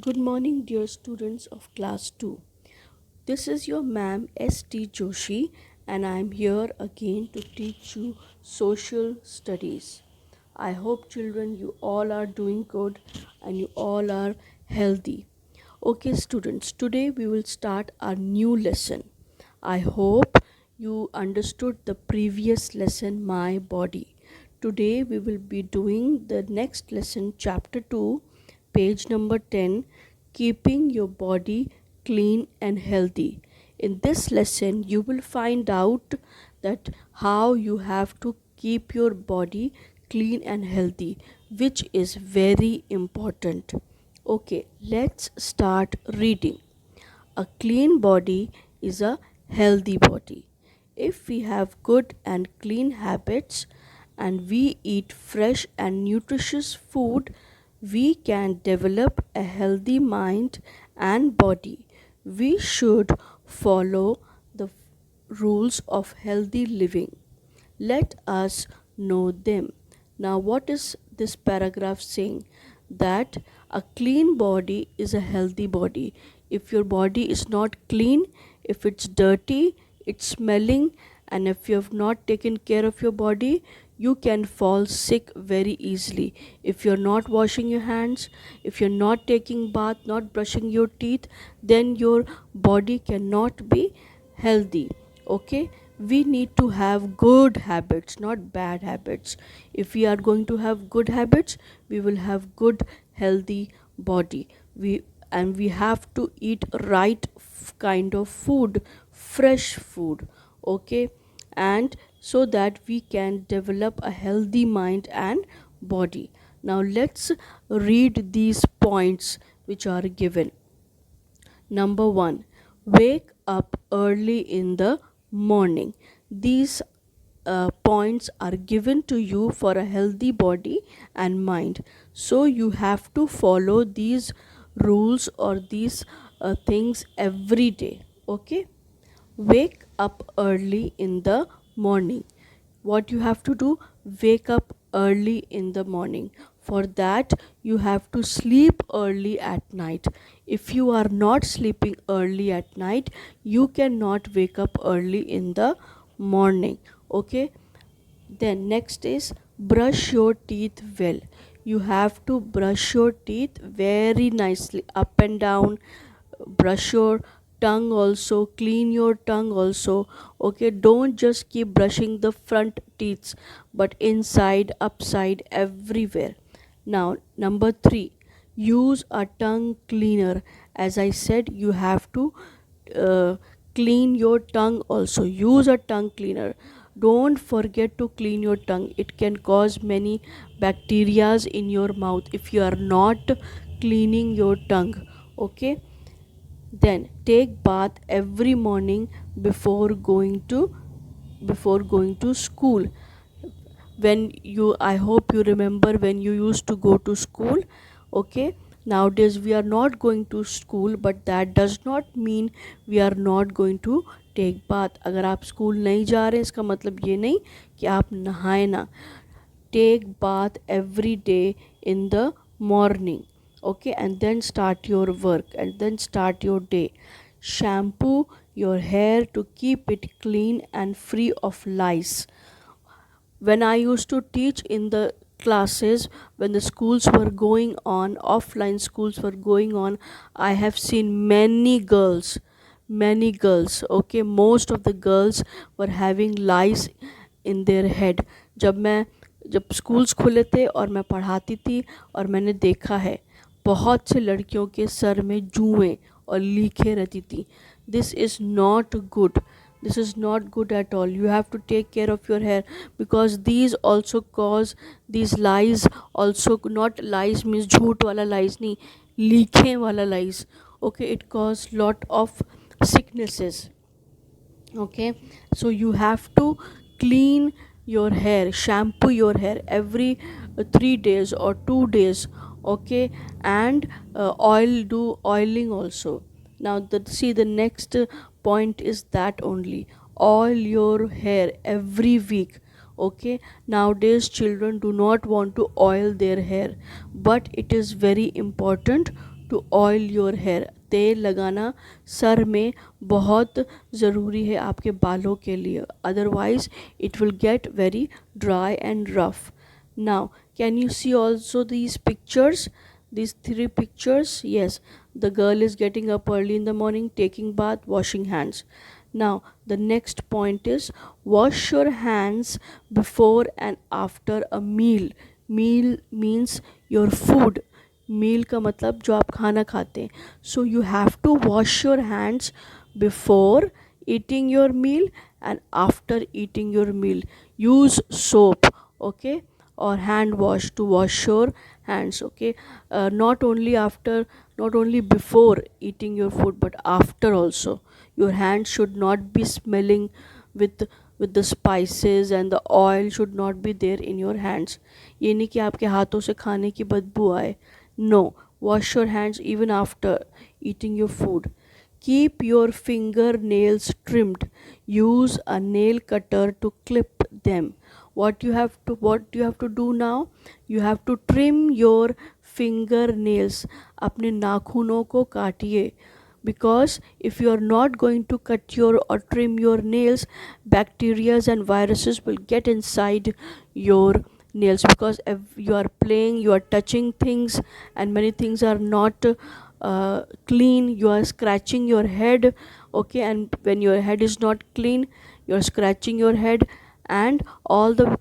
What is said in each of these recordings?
Good morning, dear students of class 2. This is your ma'am S.T. Joshi, and I am here again to teach you social studies. I hope, children, you all are doing good and you all are healthy. Okay, students, today we will start our new lesson. I hope you understood the previous lesson, My Body. Today we will be doing the next lesson, chapter 2, page number 10, Keeping Your Body Clean and Healthy. In this lesson, you will find out that how you have to keep your body clean and healthy, which is very important. Okay, let's start reading. A clean body is a healthy body. If we have good and clean habits and we eat fresh and nutritious food, we can develop a healthy mind and body. We should follow the rules of healthy living. Let us know them. Now, what is this paragraph saying? That a clean body is a healthy body. If your body is not clean, if it's dirty, it's smelling, and if you have not taken care of your body, you can fall sick very easily. If you're not washing your hands, if you're not taking bath, not brushing your teeth, then your body cannot be healthy. Okay, we need to have good habits, not bad habits. If we are going to have good habits, we will have good healthy body. We have to eat right kind of food, fresh food. Okay, and so that we can develop a healthy mind and body. Now let's read these points which are given. Number 1, wake up early in the morning. These points are given to you for a healthy body and mind. So you have to follow these rules or these things every day. Okay? Wake up early in the morning. What you have to do? Wake up early in the morning. For that, you have to sleep early at night. If you are not sleeping early at night, you cannot wake up early in the morning. Okay? Then next is brush your teeth well. You have to brush your teeth very nicely, up and down. Brush your tongue also, clean your tongue also. Okay, don't just keep brushing the front teeth, but inside, upside, everywhere. Now, number 3, use a tongue cleaner. As I said, you have to uh, clean your tongue also. Use a tongue cleaner. Don't forget to clean your tongue. It can cause many bacterias in your mouth if you are not cleaning your tongue. Okay, then take bath every morning before going to school. When you I hope you remember when you used to go to school. Okay, nowadays we are not going to school, but that does not mean we are not going to take bath. अगर आप school नहीं जा रहे हैं इसका मतलब ये नहीं कि आप नहाए ना. Take bath every day in the morning. Okay, and then start your work and then start your day. Shampoo your hair to keep it clean and free of lice. When I used to teach in the classes, when the schools were going on, offline schools were going on, I have seen many girls. Okay, most of the girls were having lice in their head. जब schools खुले थे और मैं पढ़ाती थी, और मैंने देखा है बहुत से लड़कियों के सर में जुएँ और लीखें रहती थी. This is not good. This is not good at all. You have to take care of your hair, because these also cause these lies also. Not lies means झूठ वाला lies नहीं, लीखें वाला lies. Okay, it cause lot of sicknesses. Okay, so you have to clean your hair, shampoo your hair every 3 days or 2 days. Okay, and do oiling also. Now see, the next point is that only oil your hair every week. Okay, nowadays children do not want to oil their hair, but it is very important to oil your hair. तेल लगाना sir में बहुत ज़रूरी है आपके बालों के लिए, otherwise it will get very dry and rough. Now, can you see also these pictures? These three pictures? Yes, the girl is getting up early in the morning, taking bath, washing hands. Now, the next point is wash your hands before and after a meal. Meal means your food. मील का मतलब जो आप खाना खाते हैं. So you have to wash your hands before eating your meal and after eating your meal. Use soap, okay, or hand wash to wash your hands, okay. Not only after, not only before eating your food, but after also. Your hands should not be smelling with the spices, and the oil should not be there in your hands. ये नहीं कि आपके हाथों से खाने की बदबू आए. No, wash your hands even after eating your food. Keep your fingernails trimmed. Use a nail cutter to clip them. What you have to do now? You have to trim your fingernails. अपने नाखूनों को काटिए. Because if you are not going to cut your or trim your nails, bacteria and viruses will get inside your nails, because if you are playing, you are touching things, and many things are not clean. You are scratching your head, okay, and when your head is not clean, you are scratching your head, and all the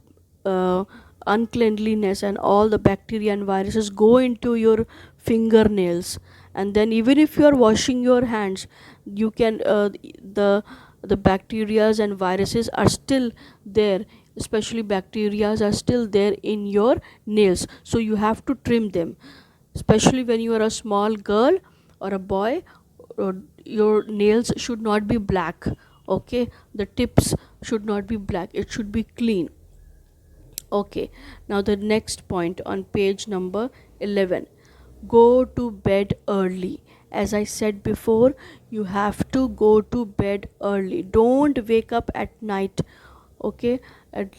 uncleanliness and all the bacteria and viruses go into your fingernails. And then even if you are washing your hands, you can the bacterias and viruses are still there, especially bacterias are still there in your nails, so you have to trim them, especially when you are a small girl or a boy. Your nails should not be black, okay, the tips should not be black, it should be clean. Okay, now the next point on page number 11, go to bed early. As I said before, you have to go to bed early. Don't wake up at night, okay. At,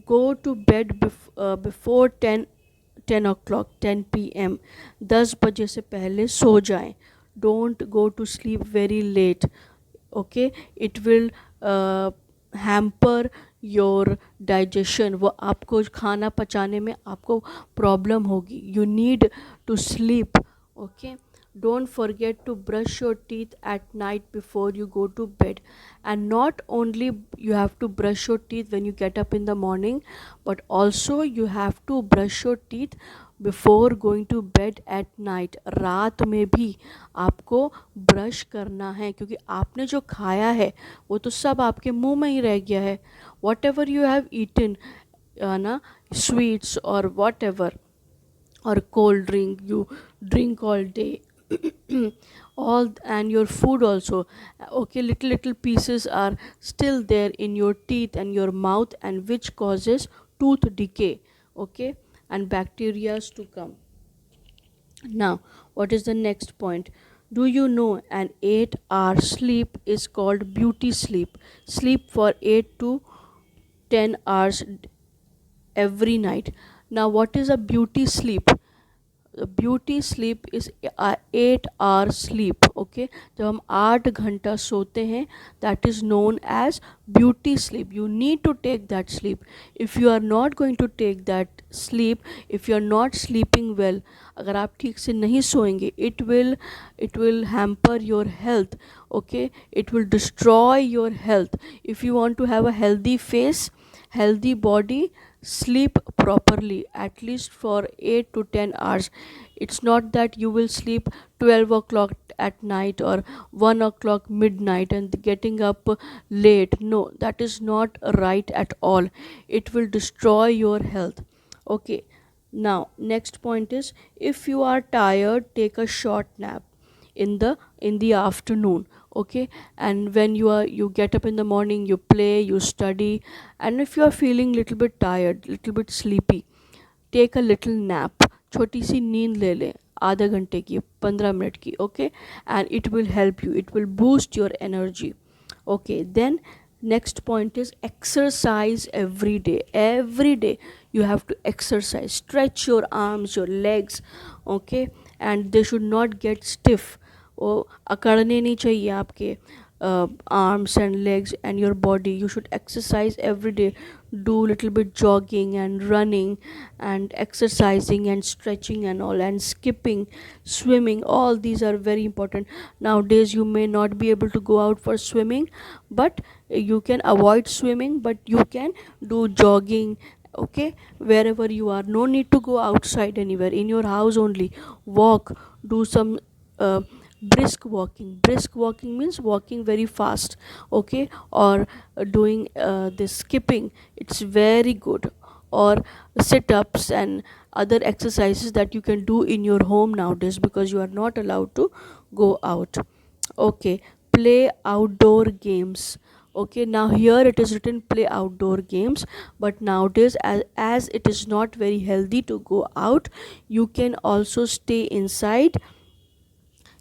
go to bed before 10 o'clock, 10 p.m. 10 बजे से पहले सो जाएं. Don't go to sleep very late, okay. It will hamper your digestion. वो आपको खाना पचाने में आपको प्रॉब्लम होगी. You need to sleep, okay. Don't forget to brush your teeth at night before you go to bed. And not only you have to brush your teeth when you get up in the morning, but also you have to brush your teeth before going to bed at night. रात में भी आपको brush करना है, क्योंकि आपने जो खाया है वो तो सब आपके मुंह में ही रह गया है. Whatever you have eaten, ना, sweets or whatever, or cold drink you drink all day, all, and your food also, okay, little pieces are still there in your teeth and your mouth, and which causes tooth decay, okay, and bacteria to come. Now, what is the next point? Do you know an 8-hour sleep is called beauty sleep? Sleep for 8 to 10 hours every night. Now, what is a beauty sleep? Beauty sleep is 8 hour sleep, okay. जब हम 8 घंटा सोते हैं, that is known as beauty sleep. You need to take that sleep. If you are not going to take that sleep, if you are not sleeping well, अगर आप ठीक से नहीं सोएंगे, it will hamper your health, okay. It will destroy your health. If you want to have a healthy face, healthy body, sleep properly at least for 8 to 10 hours. It's not that you will sleep 12 o'clock at night or 1 o'clock midnight and getting up late. No, that is not right at all. It will destroy your health, okay. Now, next point is, if you are tired, take a short nap in the afternoon, okay. And when you get up in the morning, you play, you study, and if you are feeling little bit tired, little bit sleepy, take a little nap. छोटी सी नींद ले लें, आधे घंटे की, 15 minute की, okay. And it will help you, it will boost your energy, okay. Then Next point is exercise every day. Every day you have to exercise. Stretch your arms, your legs, okay, and they should not get stiff. वो अकड़ने नहीं चाहिए आपके arms and legs and your body. You should exercise every day. Do little bit jogging and running and exercising and stretching and all, and skipping, swimming. All these are very important. Nowadays you may not be able to go out for swimming, but you can avoid swimming, but you can do jogging, okay, wherever you are. No need to go outside anywhere, in your house only. Walk, do some uh, brisk walking means walking very fast, okay, or doing this skipping, it's very good, or sit ups and other exercises that you can do in your home nowadays, because you are not allowed to go out. Okay, play outdoor games. Okay, now here it is written play outdoor games, but nowadays, as it is not very healthy to go out, you can also stay inside.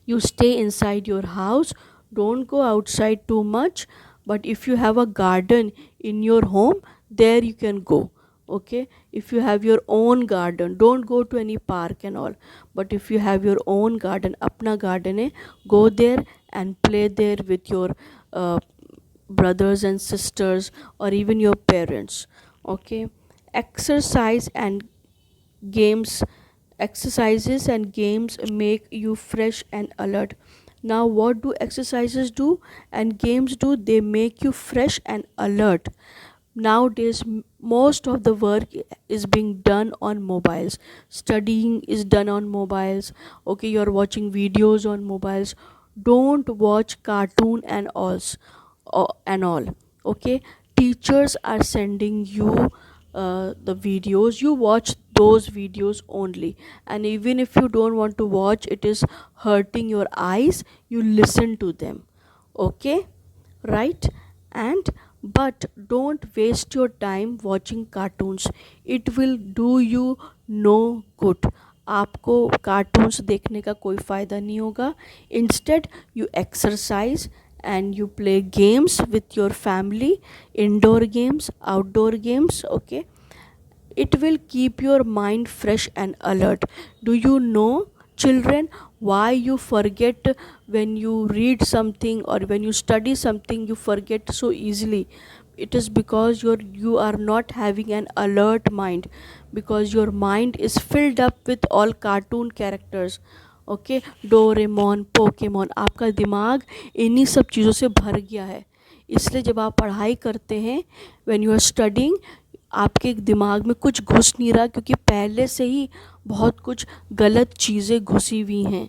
You stay inside your house, don't go outside too much. But if you have a garden in your home, there you can go. Okay, if you have your own garden, don't go to any park and all. But if you have your own garden, apna garden hai, go there and play there with your uh, brothers and sisters, or even your parents. Okay, exercise and games exercises and games make you fresh and alert. Now what do exercises do and games do? They make you fresh and alert. Nowadays most of the work is being done on mobiles. Studying is done on mobiles. Okay, you're watching videos on mobiles. Don't watch cartoon and all. Okay, teachers are sending you the videos, you watch those videos only. And even if you don't want to watch, it is hurting your eyes, you listen to them. Okay, right? And but don't waste your time watching cartoons. It will do you no good. आपको cartoons देखने का कोई फ़ायदा नहीं होगा. Instead you exercise and you play games with your family, indoor games, outdoor games. Okay, it will keep your mind fresh and alert. Do you know, children, why you forget when you read something or when you study something? You forget so easily. It is because you are not having an alert mind, because your mind is filled up with all cartoon characters. Okay, Doraemon, Pokemon, आपका दिमाग इन्हीं सब चीज़ों से भर गया है. इसलिए जब आप पढ़ाई करते हैं, व्हेन यू आर स्टडिंग, आपके दिमाग में कुछ घुस नहीं रहा, क्योंकि पहले से ही बहुत कुछ गलत चीज़ें घुसी हुई हैं.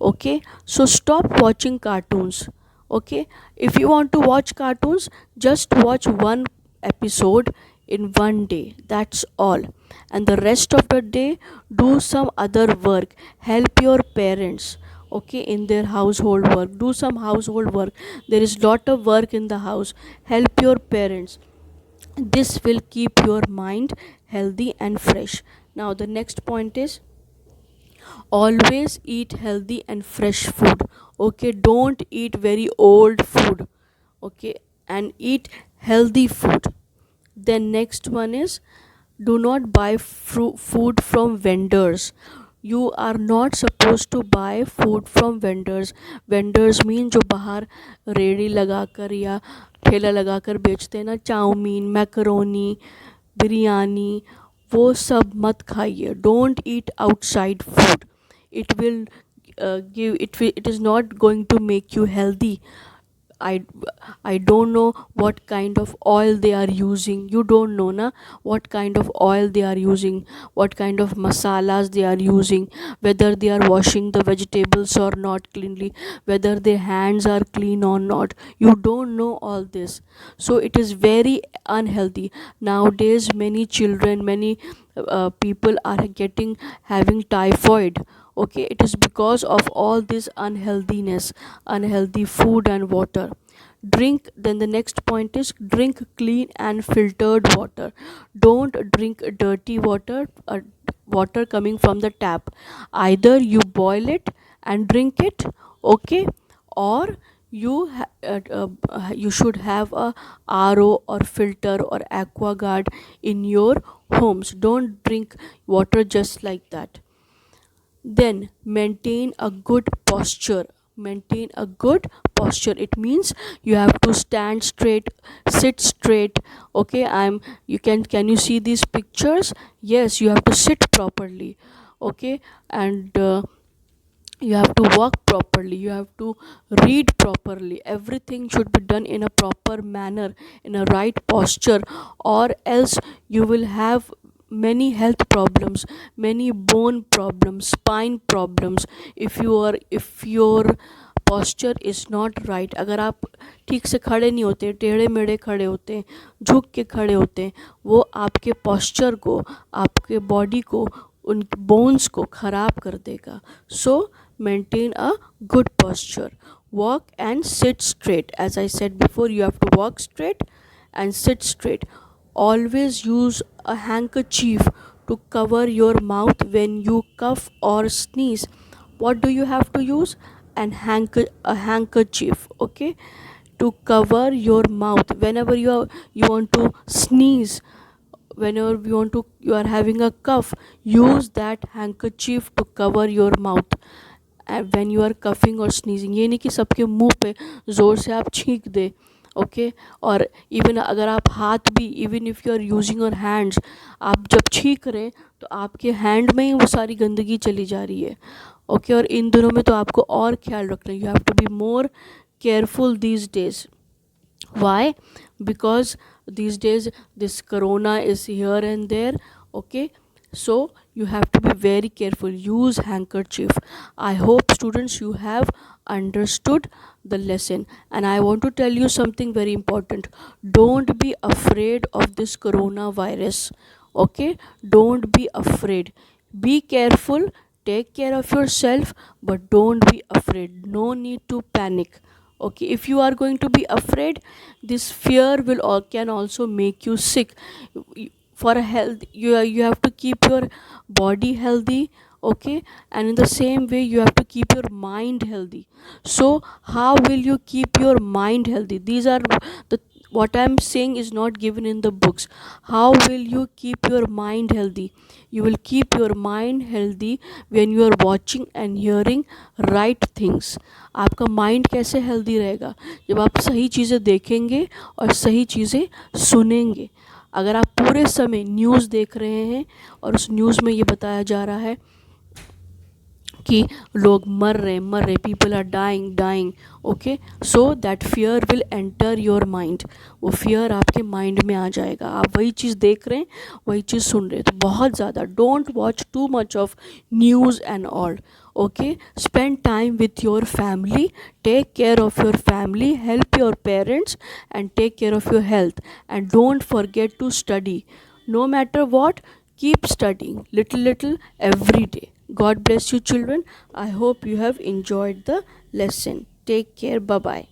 Okay, so stop watching cartoons. Okay, if you want to watch cartoons, just watch one episode in one day, that's all. And the rest of the day, do some other work, help your parents, okay, in their household work. Do some household work. There is lot of work in the house. Help your parents. This will keep your mind healthy and fresh. Now the next point is always eat healthy and fresh food. Okay, don't eat very old food. Okay, and eat healthy food. Then next one is do not buy food from vendors. You are not supposed to buy food from vendors. Vendors mean जो बाहर रेड़ी लगाकर या ठेला लगाकर बेचते हैं ना, चाउमीन, मैकरोनी, बिरयानी, वो सब मत खाइए. Don't eat outside food. It will it is not going to make you healthy. I I don't know what kind of oil they are using. You don't know na what kind of oil they are using, what kind of masalas they are using, whether they are washing the vegetables or not cleanly, whether their hands are clean or not. You don't know all this, so it is very unhealthy. Nowadays many children, many people are having typhoid. Okay, it is because of all this unhealthiness, unhealthy food and water. Drink, then the next point is drink clean and filtered water. Don't drink dirty water, water coming from the tap. Either you boil it and drink it, okay, or you should have a RO or filter or aquaguard in your homes. Don't drink water just like that. Then maintain a good posture. Maintain a good posture, it means you have to stand straight, sit straight. Okay, can you see these pictures? Yes, you have to sit properly. Okay, and you have to walk properly, you have to read properly. Everything should be done in a proper manner, in a right posture, or else you will have many health problems, many bone problems, spine problems. If your posture is not right, अगर आप ठीक से खड़े नहीं होते, टेढ़े मेढ़े खड़े होते हैं, झुक के खड़े होते हैं, वो आपके posture को, आपके body को, उन bones को ख़राब कर देगा. So maintain a good posture. Walk and sit straight. As I said before, you have to walk straight and sit straight. Always use a handkerchief to cover your mouth when you cough or sneeze. What do you have to use? A handkerchief, okay, to cover your mouth whenever you want to sneeze, whenever you are having a cough. Use that handkerchief to cover your mouth when you are coughing or sneezing. ये नहीं कि सबके मुंह पे ज़ोर से आप छींक दे. ओके, और इवन अगर आप हाथ भी, even if you are using your hands, आप जब छींक रहे हैं तो आपके हैंड में ही वो सारी गंदगी चली जा रही है. ओके, और इन दिनों में तो आपको और ख्याल रखना है. You have to be more careful these days. Why? Because these days this corona is here and there. Okay, so you have to be very careful. Use handkerchief. I hope students you have understood the lesson, and I want to tell you something very important. Don't be afraid of this coronavirus. Okay, don't be afraid. Be careful, take care of yourself, but don't be afraid. No need to panic. Okay, if you are going to be afraid, this fear will or can also make you sick. For a health, you have to keep your body healthy. Okay, and in the same way you have to keep your mind healthy. So how will you keep your mind healthy? These are the what I'm saying is not given in the books. How will you keep your mind healthy? You will keep your mind healthy when you are watching and hearing right things. आपका mind कैसे healthy रहेगा? जब आप सही चीज़ें देखेंगे और सही चीज़ें सुनेंगे. अगर आप पूरे समय न्यूज़ देख रहे हैं और उस न्यूज़ में ये बताया जा रहा है कि लोग मर रहे, people are dying. Okay, so that fear will enter your mind. वो फियर आपके माइंड में आ जाएगा. आप वही चीज़ देख रहे हैं, वही चीज़ सुन रहे हैं, तो बहुत ज़्यादा don't watch too much of news and all. Okay, spend time with your family, take care of your family, help your parents, and take care of your health. And don't forget to study. No matter what, keep studying little every day. God bless you, children. I hope you have enjoyed the lesson. Take care. Bye bye.